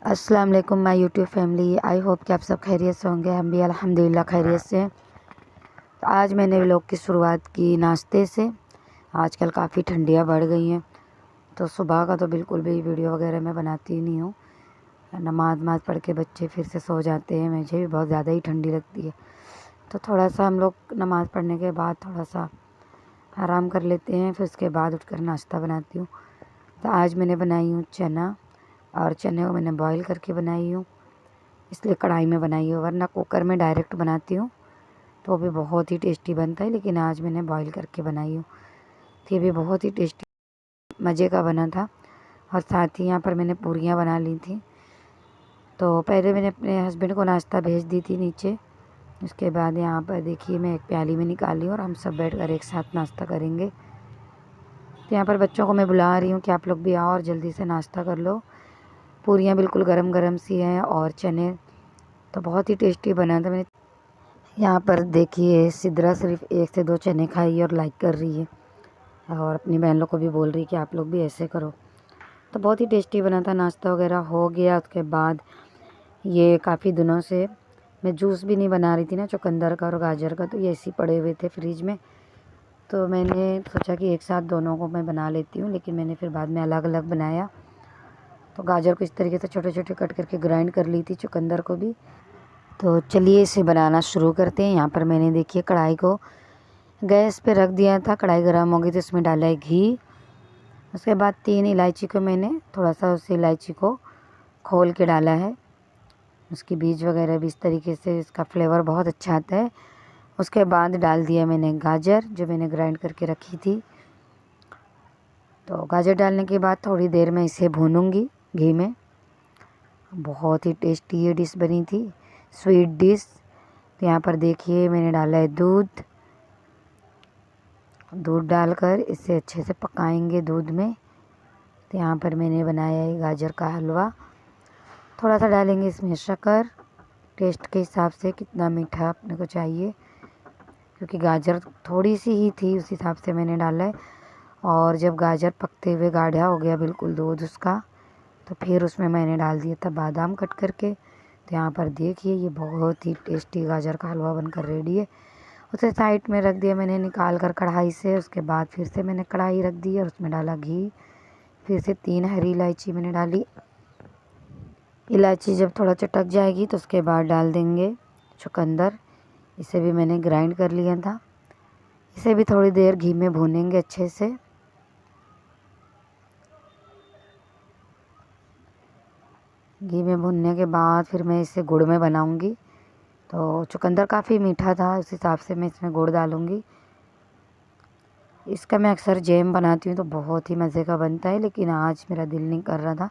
अस्सलाम वालेकुम my YouTube family. I hope कि आप सब खैरियत से होंगे। हम भी अल्हम्दुलिल्लाह खैरियत से हैं। तो आज मैंने व्लॉग की शुरुआत की नाश्ते से। आजकल काफ़ी ठंडियाँ बढ़ गई हैं, तो सुबह का तो बिल्कुल भी वीडियो वगैरह मैं बनाती ही नहीं हूँ। नमाज पढ़ के बच्चे फिर से सो जाते हैं, मुझे भी बहुत ज़्यादा ही ठंडी लगती है, तो थोड़ा सा हम लोग नमाज़ पढ़ने के बाद थोड़ा सा आराम कर लेते हैं, फिर उसके बाद उठकर नाश्ता बनाती हूँ। तो आज मैंने बनाई हूँ चना, और चने को मैंने बॉईल करके बनाई हूँ, इसलिए कढ़ाई में बनाई हूँ, वरना कुकर में डायरेक्ट बनाती हूँ तो वो भी बहुत ही टेस्टी बनता है, लेकिन आज मैंने बॉईल करके बनाई हूँ तो ये भी बहुत ही टेस्टी मज़े का बना था। और साथ ही यहाँ पर मैंने पूरियाँ बना ली थी। तो पहले मैंने अपने हस्बैंड को नाश्ता भेज दी थी नीचे, उसके बाद यहाँ पर देखिए मैं एक प्याली में निकाली और हम सब बैठकर एक साथ नाश्ता करेंगे। तो यहाँ पर बच्चों को मैं बुला रही हूँ कि आप लोग भी आओ और जल्दी से नाश्ता कर लो। पूरियाँ बिल्कुल गरम गरम सी हैं और चने तो बहुत ही टेस्टी बना था। मैंने यहाँ पर देखिए सिद्रा सिर्फ 1 से 2 चने खाई और लाइक कर रही है, और अपनी बहन लोग को भी बोल रही है कि आप लोग भी ऐसे करो। तो बहुत ही टेस्टी बना था। नाश्ता वगैरह हो गया, उसके बाद ये काफ़ी दिनों से मैं जूस भी नहीं बना रही थी ना, चुकंदर का और गाजर का, तो ये ऐसे ही पड़े हुए थे फ्रिज में, तो मैंने सोचा कि एक साथ दोनों को मैं बना लेती हूँ, लेकिन मैंने फिर बाद में अलग अलग बनाया। तो गाजर को इस तरीके से छोटे छोटे कट करके ग्राइंड कर ली थी, चुकंदर को भी। तो चलिए इसे बनाना शुरू करते हैं। यहाँ पर मैंने देखिए कढ़ाई को गैस पे रख दिया था, कढ़ाई गर्म हो गई तो इसमें डाला है घी। उसके बाद 3 इलायची को मैंने थोड़ा सा उस इलायची को खोल के डाला है, उसकी बीज वगैरह भी इस तरीके से, इसका फ्लेवर बहुत अच्छा आता है। उसके बाद डाल दिया मैंने गाजर जो मैंने ग्राइंड करके रखी थी। तो गाजर डालने के बाद थोड़ी देर में इसे भूनूंगी घी में। बहुत ही टेस्टी ये डिश बनी थी, स्वीट डिश। तो यहाँ पर देखिए मैंने डाला है दूध डालकर इसे अच्छे से पकाएंगे दूध में। तो यहाँ पर मैंने बनाया है गाजर का हलवा। थोड़ा सा डालेंगे इसमें शक्कर, टेस्ट के हिसाब से कितना मीठा अपने को चाहिए, क्योंकि गाजर थोड़ी सी ही थी उस हिसाब से मैंने डाला है। और जब गाजर पकते हुए गाढ़ा हो गया बिल्कुल दूध उसका, तो फिर उसमें मैंने डाल दिया था बादाम कट करके। तो यहाँ पर देखिए ये बहुत ही टेस्टी गाजर का हलवा बनकर रेडी है। उसे साइड में रख दिया मैंने निकाल कर कढ़ाई से। उसके बाद फिर से मैंने कढ़ाई रख दी और उसमें डाला घी। फिर से 3 हरी इलायची मैंने डाली। इलायची जब थोड़ा चटक जाएगी तो उसके बाद डाल देंगे चुकंदर, इसे भी मैंने ग्राइंड कर लिया था। इसे भी थोड़ी देर घी में भूनेंगे अच्छे से। घी में भुनने के बाद फिर मैं इसे गुड़ में बनाऊंगी। तो चुकंदर काफ़ी मीठा था, उस हिसाब से मैं इसमें गुड़ डालूंगी। इसका मैं अक्सर जैम बनाती हूँ तो बहुत ही मज़े का बनता है, लेकिन आज मेरा दिल नहीं कर रहा था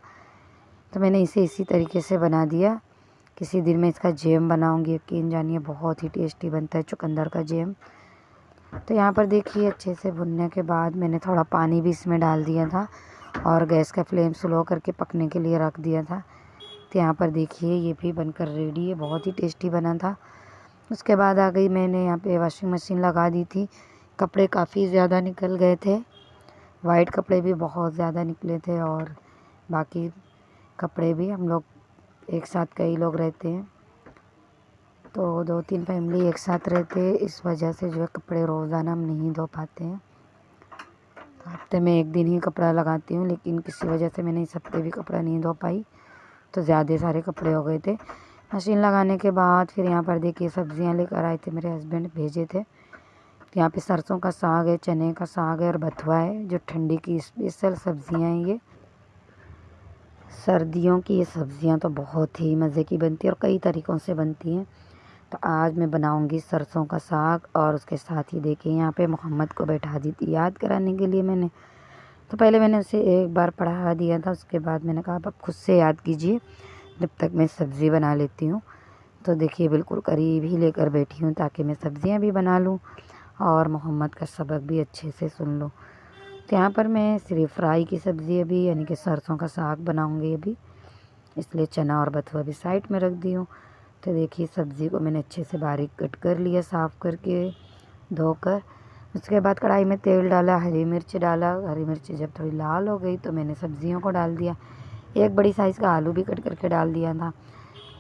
तो मैंने इसे इसी तरीके से बना दिया। किसी दिन मैं इसका जैम बनाऊंगी, यकीन जानिए बहुत ही टेस्टी बनता है चुकंदर का जैम। तो यहाँ पर देखिए अच्छे से भुनने के बाद मैंने थोड़ा पानी भी इसमें डाल दिया था और गैस का फ्लेम स्लो करके पकने के लिए रख दिया था। तो यहाँ पर देखिए ये भी बनकर रेडी है, बहुत ही टेस्टी बना था। उसके बाद आ गई मैंने यहाँ पे वॉशिंग मशीन लगा दी थी। कपड़े काफ़ी ज़्यादा निकल गए थे, वाइट कपड़े भी बहुत ज़्यादा निकले थे और बाकी कपड़े भी। हम लोग एक साथ कई लोग रहते हैं, तो 2-3 फैमिली एक साथ रहते हैं, इस वजह से जो है कपड़े रोज़ाना हम नहीं धो पाते हैं। तो हफ्ते में 1 दिन ही कपड़ा लगाती हूँ, लेकिन किसी वजह से मैंने इस हफ्ते भी कपड़ा नहीं धो पाई, तो ज़्यादा सारे कपड़े हो गए थे। मशीन लगाने के बाद फिर यहाँ पर देखिए सब्जियाँ लेकर आए थे, मेरे हस्बैंड भेजे थे। तो यहाँ पे सरसों का साग है, चने का साग है और बथुआ है, जो ठंडी की स्पेशल सब्जियाँ हैं। ये सर्दियों की ये सब्जियाँ तो बहुत ही मज़े की बनती है और कई तरीक़ों से बनती हैं। तो आज मैं बनाऊंगी सरसों का साग, और उसके साथ ही देखिए यहाँ पे मोहम्मद को बैठा दी थी याद कराने के लिए मैंने। तो पहले मैंने उसे एक बार पढ़ा दिया था, उसके बाद मैंने कहा अब खुद से याद कीजिए जब तक मैं सब्ज़ी बना लेती हूँ। तो देखिए बिल्कुल करीब ही लेकर बैठी हूँ ताकि मैं सब्ज़ियाँ भी बना लूँ और मोहम्मद का सबक भी अच्छे से सुन लूँ। तो यहाँ पर मैं सिर्फ फ्राई की सब्ज़ी अभी यानी कि सरसों का साग बनाऊँगी अभी, इसलिए चना और बथुआ भी साइड में रख दी हूँ। तो देखिए सब्ज़ी को मैंने अच्छे से बारीक कट कर लिया, साफ़ करके धोकर। उसके बाद कढ़ाई में तेल डाला, हरी मिर्च डाला। हरी मिर्च जब थोड़ी लाल हो गई तो मैंने सब्ज़ियों को डाल दिया। एक बड़ी साइज़ का आलू भी कट करके डाल दिया था।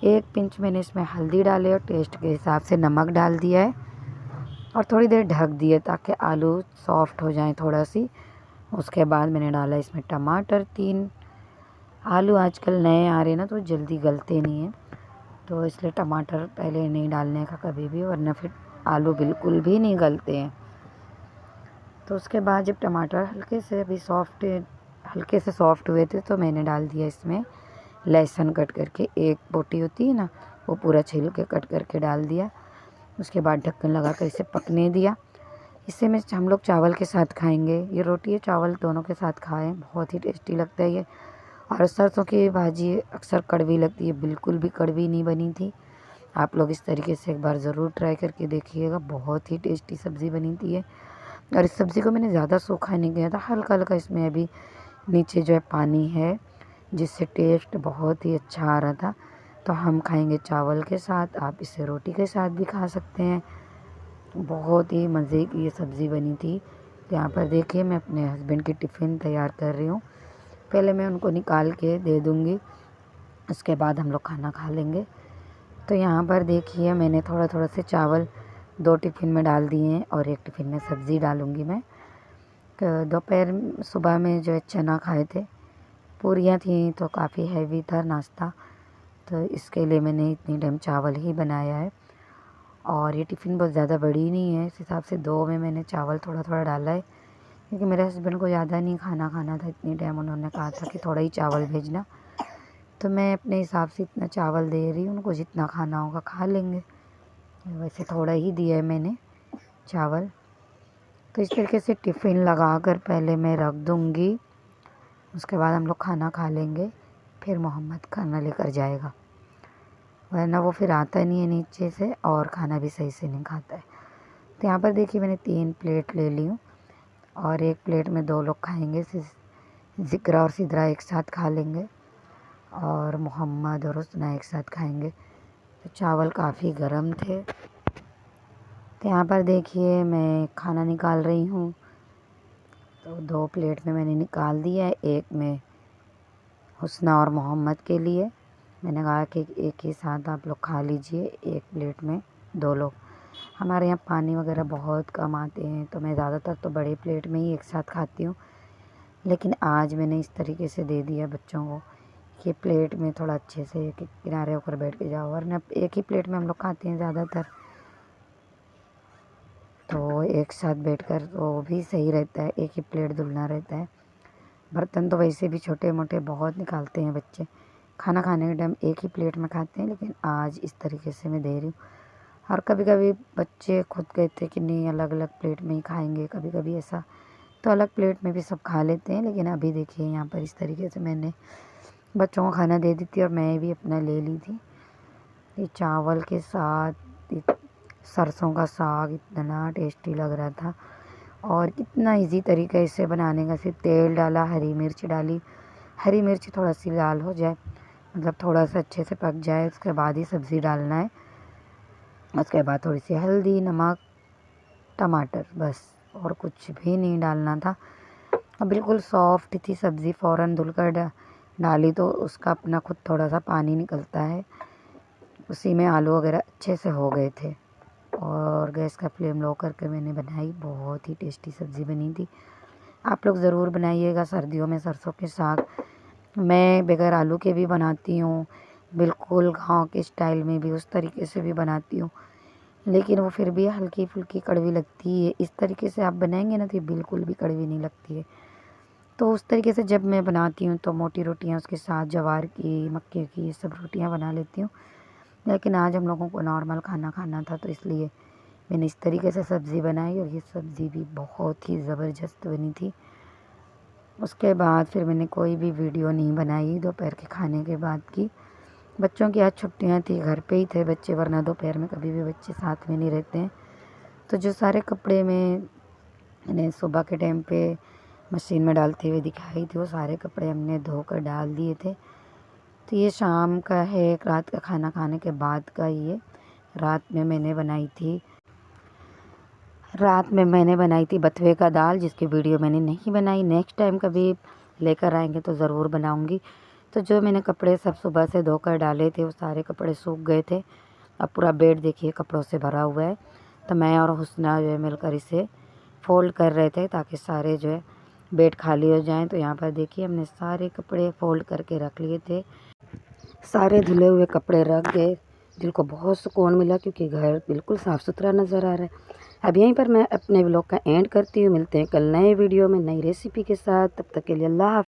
1 पिंच मैंने इसमें हल्दी डाले और टेस्ट के हिसाब से नमक डाल दिया है और थोड़ी देर ढक दिए ताकि आलू सॉफ्ट हो जाए थोड़ा सी। उसके बाद मैंने डाला इसमें टमाटर 3। आलू आजकल नए आ रहे हैं ना तो जल्दी गलते नहीं हैं, तो इसलिए टमाटर पहले नहीं डालने का कभी भी, वरना फिर आलू बिल्कुल भी नहीं गलते हैं। तो उसके बाद जब टमाटर हल्के से सॉफ्ट हुए थे तो मैंने डाल दिया इसमें लहसुन कट करके, 1 बोटी होती है ना वो पूरा छील के कट करके डाल दिया। उसके बाद ढक्कन लगा कर इसे पकने दिया। इसे में हम लोग चावल के साथ खाएंगे, ये रोटी है चावल दोनों के साथ खाएं, बहुत ही टेस्टी लगता है ये। और सरसों की भाजी अक्सर कड़वी लगती है, बिल्कुल भी कड़वी नहीं बनी थी। आप लोग इस तरीके से एक बार ज़रूर ट्राई करके देखिएगा, बहुत ही टेस्टी सब्ज़ी बनी थी ये। और इस सब्ज़ी को मैंने ज़्यादा सूखा नहीं किया था, हल्का हल्का इसमें अभी नीचे जो है पानी है, जिससे टेस्ट बहुत ही अच्छा आ रहा था। तो हम खाएंगे चावल के साथ, आप इसे रोटी के साथ भी खा सकते हैं। बहुत ही मज़े की ये सब्ज़ी बनी थी। तो यहाँ पर देखिए मैं अपने हस्बैंड की टिफ़िन तैयार कर रही हूँ, पहले मैं उनको निकाल के दे दूँगी, उसके बाद हम लोग खाना खा लेंगे। तो यहाँ पर देखिए मैंने थोड़ा थोड़ा से चावल 2 टिफ़िन में डाल दिए हैं और 1 टिफ़िन में सब्ज़ी डालूँगी मैं। दोपहर सुबह में जो है चना खाए थे, पूरियाँ थी तो काफ़ी हैवी था नाश्ता, तो इसके लिए मैंने इतनी टाइम चावल ही बनाया है। और ये टिफ़िन बहुत ज़्यादा बड़ी नहीं है, इस हिसाब से 2 में मैंने चावल थोड़ा थोड़ा डाला है, क्योंकि मेरे हस्बैंड को ज़्यादा नहीं खाना था इतनी टाइम, उन्होंने कहा था कि थोड़ा ही चावल भेजना। तो मैं अपने हिसाब से इतना चावल दे रही हूँ, उनको जितना खाना होगा खा लेंगे। वैसे थोड़ा ही दिया है मैंने चावल। तो इस तरीके से टिफ़िन लगा कर पहले मैं रख दूँगी, उसके बाद हम लोग खाना खा लेंगे, फिर मोहम्मद खाना लेकर जाएगा, वरना वो फिर आता नहीं है नीचे से और खाना भी सही से नहीं खाता है। तो यहाँ पर देखिए मैंने 3 प्लेट ले ली हूँ और 1 प्लेट में 2 लोग खाएंगे, ज़िक्रा और सिद्रा एक साथ खा लेंगे और मोहम्मद और उसना एक साथ खाएंगे। तो चावल काफ़ी गर्म थे। तो यहाँ पर देखिए मैं खाना निकाल रही हूँ, तो 2 प्लेट में मैंने निकाल दिया है, 1 में हुस्ना और मोहम्मद के लिए मैंने कहा कि एक ही साथ आप लोग खा लीजिए, 1 प्लेट में 2 लोग। हमारे यहाँ पानी वगैरह बहुत कम आते हैं, तो मैं ज़्यादातर तो बड़े प्लेट में ही एक साथ खाती हूँ, लेकिन आज मैंने इस तरीके से दे दिया बच्चों को कि प्लेट में थोड़ा अच्छे से किनारे होकर बैठ के जाओ, वरना एक ही प्लेट में हम लोग खाते हैं ज़्यादातर, तो एक साथ बैठकर वो भी सही रहता है, एक ही प्लेट धुलना रहता है। बर्तन तो वैसे भी छोटे मोटे बहुत निकालते हैं बच्चे, खाना खाने के टाइम एक ही प्लेट में खाते हैं, लेकिन आज इस तरीके से मैं दे रही हूँ। और कभी कभी बच्चे खुद कहते हैं कि नहीं अलग अलग प्लेट में ही खाएंगे, कभी कभी ऐसा, तो अलग प्लेट में भी सब खा लेते हैं। लेकिन अभी देखिए यहाँ पर इस तरीके से मैंने बच्चों को खाना दे दी थी और मैं भी अपना ले ली थी। ये चावल के साथ सरसों का साग इतना टेस्टी लग रहा था, और कितना इजी तरीका है इसे बनाने का। सिर्फ तेल डाला, हरी मिर्च डाली, हरी मिर्च थोड़ा सी लाल हो जाए, मतलब थोड़ा सा अच्छे से पक जाए, उसके बाद ही सब्ज़ी डालना है। उसके बाद थोड़ी सी हल्दी, नमक, टमाटर, बस और कुछ भी नहीं डालना था। और बिल्कुल सॉफ्ट थी सब्ज़ी, फ़ौरन धुलकर डाली तो उसका अपना खुद थोड़ा सा पानी निकलता है, उसी में आलू वगैरह अच्छे से हो गए थे। और गैस का फ्लेम लो करके मैंने बनाई, बहुत ही टेस्टी सब्ज़ी बनी थी। आप लोग ज़रूर बनाइएगा सर्दियों में सरसों के साग। मैं बगैर आलू के भी बनाती हूँ, बिल्कुल गाँव के स्टाइल में भी उस तरीके से भी बनाती हूँ, लेकिन वो फिर भी हल्की फुल्की कड़वी लगती है। इस तरीके से आप बनाएंगे ना तो ये बिल्कुल भी कड़वी नहीं लगती है। तो उस तरीके से जब मैं बनाती हूँ तो मोटी रोटियाँ उसके साथ ज्वार की, मक्के की, ये सब रोटियाँ बना लेती हूँ। लेकिन आज हम लोगों को नॉर्मल खाना खाना था, तो इसलिए मैंने इस तरीके से सब्ज़ी बनाई और ये सब्ज़ी भी बहुत ही ज़बरदस्त बनी थी। उसके बाद फिर मैंने कोई भी वीडियो नहीं बनाई दोपहर के खाने के बाद की। बच्चों की आज छुट्टियां थी, घर पे ही थे बच्चे, वरना दोपहर में कभी भी बच्चे साथ में नहीं रहते हैं। तो जो सारे कपड़े मैंने सुबह के टाइम पे मशीन में डालते हुए दिखाई थी, वो सारे कपड़े हमने धोकर डाल दिए थे। तो ये शाम का है, रात का खाना खाने के बाद का ये। रात में मैंने बनाई थी बथुए का दाल, जिसकी वीडियो मैंने नहीं बनाई। नेक्स्ट टाइम कभी लेकर आएंगे तो ज़रूर बनाऊंगी। तो जो मैंने कपड़े सब सुबह से धोकर डाले थे वो सारे कपड़े सूख गए थे। अब पूरा बेड देखिए कपड़ों से भरा हुआ है। तो मैं और हुस्ना जो है मिलकर इसे फ़ोल्ड कर रहे थे ताकि सारे जो है बेड खाली हो जाएं। तो यहाँ पर देखिए हमने सारे कपड़े फ़ोल्ड करके रख लिए थे। सारे धुले हुए कपड़े रख गए, दिल को बहुत सुकून मिला क्योंकि घर बिल्कुल साफ़ सुथरा नज़र आ रहा है। अब यहीं पर मैं अपने व्लॉग का एंड करती हूँ। मिलते हैं कल नए वीडियो में नई रेसिपी के साथ। तब तक के लिए अल्लाह हाफ़िज़।